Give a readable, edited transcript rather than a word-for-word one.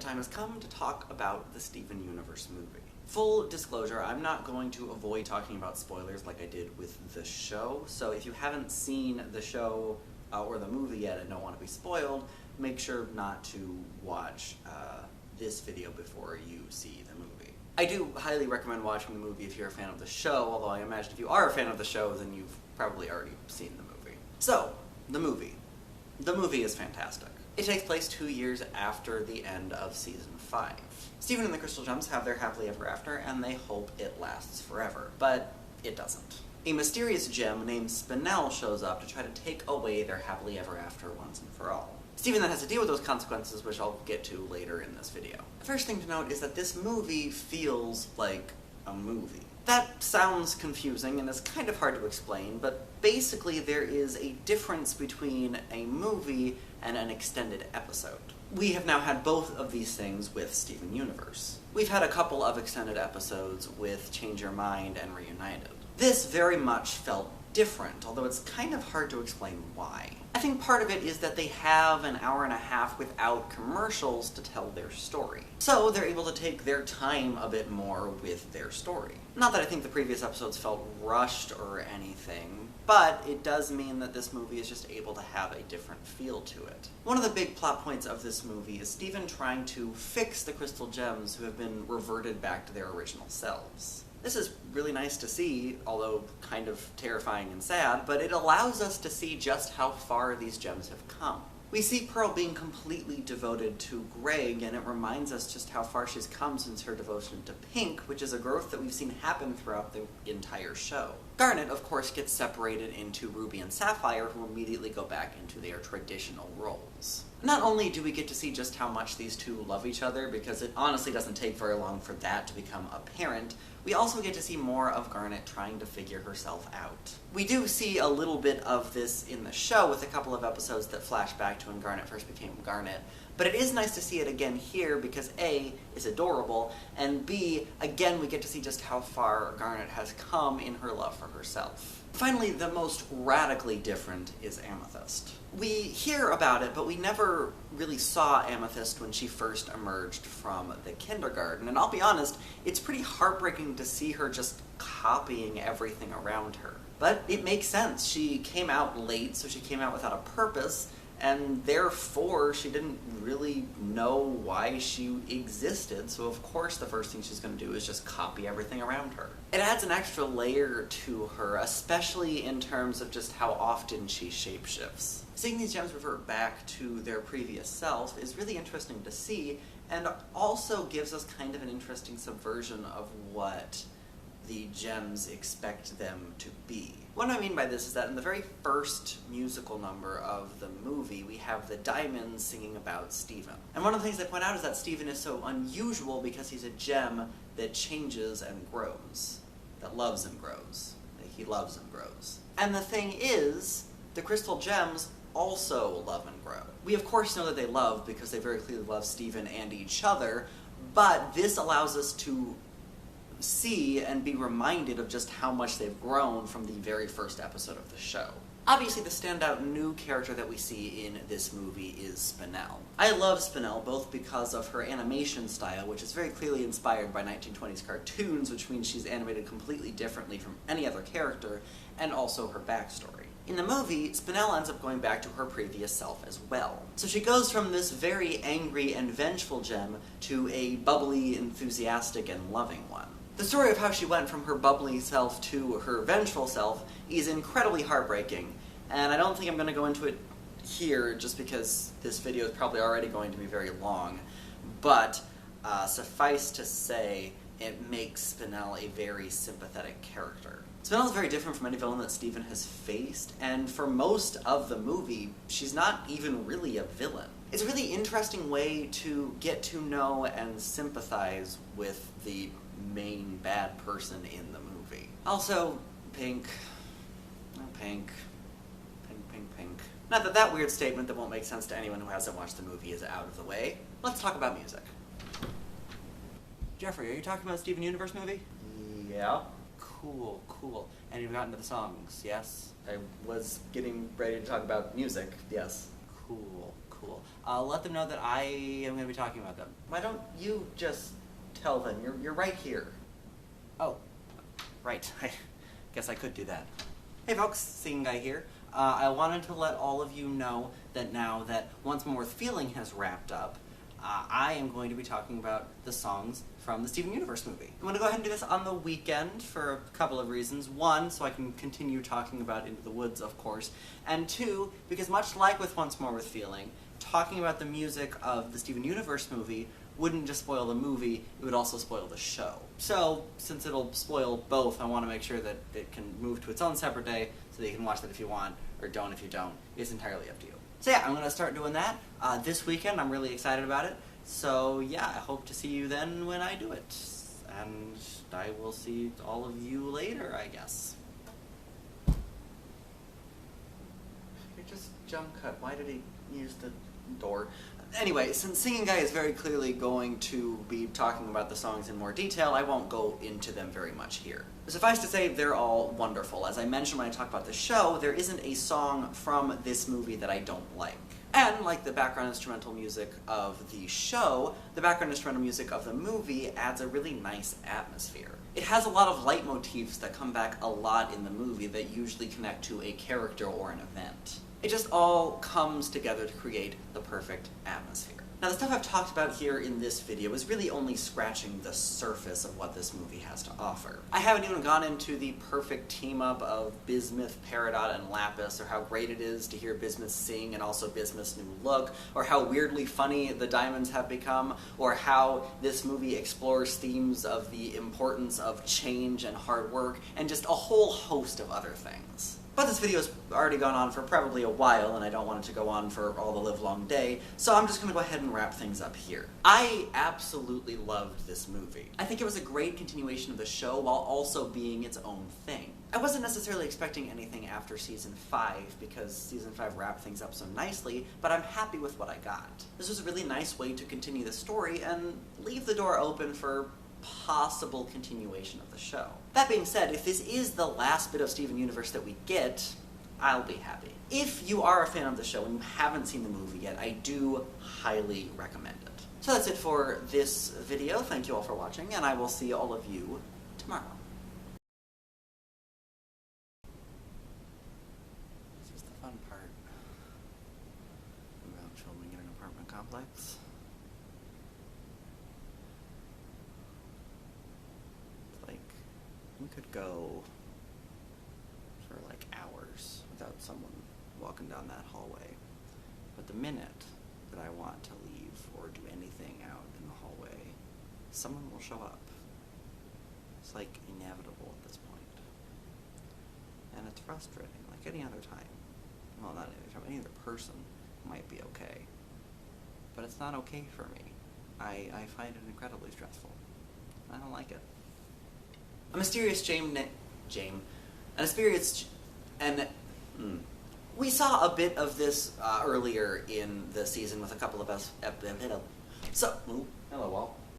time has come to talk about the Steven Universe movie. Full disclosure, I'm not going to avoid talking about spoilers like I did with the show, so if you haven't seen the show or the movie yet and don't want to be spoiled, make sure not to watch this video before you see the movie. I do highly recommend watching the movie if you're a fan of the show, although I imagine if you are a fan of the show, then you've probably already seen the movie. So, the movie. The movie is fantastic. It takes place 2 years after the end of Season 5. Steven and the Crystal Gems have their happily ever after, and they hope it lasts forever. But it doesn't. A mysterious gem named Spinel shows up to try to take away their happily ever after once and for all. Steven then has to deal with those consequences, which I'll get to later in this video. The first thing to note is that this movie feels like a movie. That sounds confusing and is kind of hard to explain, but basically there is a difference between a movie and an extended episode. We have now had both of these things with Steven Universe. We've had a couple of extended episodes with Change Your Mind and Reunited. This very much felt different, although it's kind of hard to explain why. I think part of it is that they have an hour and a half without commercials to tell their story. So they're able to take their time a bit more with their story. Not that I think the previous episodes felt rushed or anything, but it does mean that this movie is just able to have a different feel to it. One of the big plot points of this movie is Steven trying to fix the Crystal Gems who have been reverted back to their original selves. This is really nice to see, although kind of terrifying and sad, but it allows us to see just how far these gems have come. We see Pearl being completely devoted to Greg, and it reminds us just how far she's come since her devotion to Pink, which is a growth that we've seen happen throughout the entire show. Garnet, of course, gets separated into Ruby and Sapphire, who immediately go back into their traditional roles. Not only do we get to see just how much these two love each other, because it honestly doesn't take very long for that to become apparent, we also get to see more of Garnet trying to figure herself out. We do see a little bit of this in the show with a couple of episodes that flash back to when Garnet first became Garnet, but it is nice to see it again here because A, it's adorable, and B, again we get to see just how far Garnet has come in her love for herself. Finally, the most radically different is Amethyst. We hear about it, but we never really saw Amethyst when she first emerged from the kindergarten, and I'll be honest, it's pretty heartbreaking to see her just copying everything around her. But it makes sense. She came out late, so she came out without a purpose, and therefore she didn't really know why she existed, so of course the first thing she's going to do is just copy everything around her. It adds an extra layer to her, especially in terms of just how often she shapeshifts. Seeing these gems revert back to their previous self is really interesting to see, and also gives us kind of an interesting subversion of what the gems expect them to be. What I mean by this is that in the very first musical number of the movie, we have the Diamonds singing about Steven. And one of the things they point out is that Steven is so unusual because he's a gem that changes and grows. That loves and grows. That he loves and grows. And the thing is, the Crystal Gems also love and grow. We of course know that they love because they very clearly love Steven and each other, but this allows us to see and be reminded of just how much they've grown from the very first episode of the show. Obviously, the standout new character that we see in this movie is Spinel. I love Spinel both because of her animation style, which is very clearly inspired by 1920s cartoons, which means she's animated completely differently from any other character, and also her backstory. In the movie, Spinel ends up going back to her previous self as well. So she goes from this very angry and vengeful gem to a bubbly, enthusiastic, and loving one. The story of how she went from her bubbly self to her vengeful self is incredibly heartbreaking, and I don't think I'm going to go into it here just because this video is probably already going to be very long, but suffice to say, it makes Spinel a very sympathetic character. Spinel is very different from any villain that Steven has faced, and for most of the movie, she's not even really a villain. It's a really interesting way to get to know and sympathize with the main bad person in the movie. Also, Pink. Pink. Not that that weird statement that won't make sense to anyone who hasn't watched the movie is out of the way. Let's talk about music. Jeffrey, are you talking about the Steven Universe movie? Yeah. Cool. And you've gotten to the songs, yes? I was getting ready to talk about music, yes. Cool. cool. Let them know that I am going to be talking about them. Why don't you just tell them? You're right here. Oh, right. I guess I could do that. Hey folks, Singing Guy here. I wanted to let all of you know that now that Once More with Feeling has wrapped up, I am going to be talking about the songs from the Steven Universe movie. I'm going to go ahead and do this on the weekend for a couple of reasons. One, so I can continue talking about Into the Woods, of course. And two, because much like with Once More with Feeling, talking about the music of the Steven Universe movie wouldn't just spoil the movie, it would also spoil the show. So, since it'll spoil both, I want to make sure that it can move to its own separate day so that you can watch that if you want, or don't if you don't. It's entirely up to you. So yeah, I'm going to start doing that this weekend. I'm really excited about it. So yeah, I hope to see you then when I do it. And I will see all of you later, I guess. You're just jump cut. Why did he use the door? Anyway, since Singing Guy is very clearly going to be talking about the songs in more detail, I won't go into them very much here. Suffice to say, they're all wonderful. As I mentioned when I talked about the show, there isn't a song from this movie that I don't like. And, like the background instrumental music of the show, the background instrumental music of the movie adds a really nice atmosphere. It has a lot of leitmotifs that come back a lot in the movie that usually connect to a character or an event. It just all comes together to create the perfect atmosphere. Now, the stuff I've talked about here in this video is really only scratching the surface of what this movie has to offer. I haven't even gone into the perfect team-up of Bismuth, Peridot, and Lapis, or how great it is to hear Bismuth sing and also Bismuth's new look, or how weirdly funny the Diamonds have become, or how this movie explores themes of the importance of change and hard work, and just a whole host of other things. But this video's already gone on for probably a while, and I don't want it to go on for all the livelong day, so I'm just going to go ahead and wrap things up here. I absolutely loved this movie. I think it was a great continuation of the show while also being its own thing. I wasn't necessarily expecting anything after Season 5, because Season 5 wrapped things up so nicely, but I'm happy with what I got. This was a really nice way to continue the story and leave the door open for possible continuation of the show. That being said, if this is the last bit of Steven Universe that we get, I'll be happy. If you are a fan of the show and you haven't seen the movie yet, I do highly recommend it. So that's it for this video. Thank you all for watching, and I will see all of you tomorrow. This is the fun part about filming in an apartment complex. We could go for like hours without someone walking down that hallway. But the minute that I want to leave or do anything out in the hallway, someone will show up. It's like inevitable at this point. And it's frustrating, like any other time. Well, not any other time, any other person might be okay. But it's not okay for me. I find it incredibly stressful. I don't like it. A mysterious we saw a bit of this earlier in the season with a couple of hello, wall.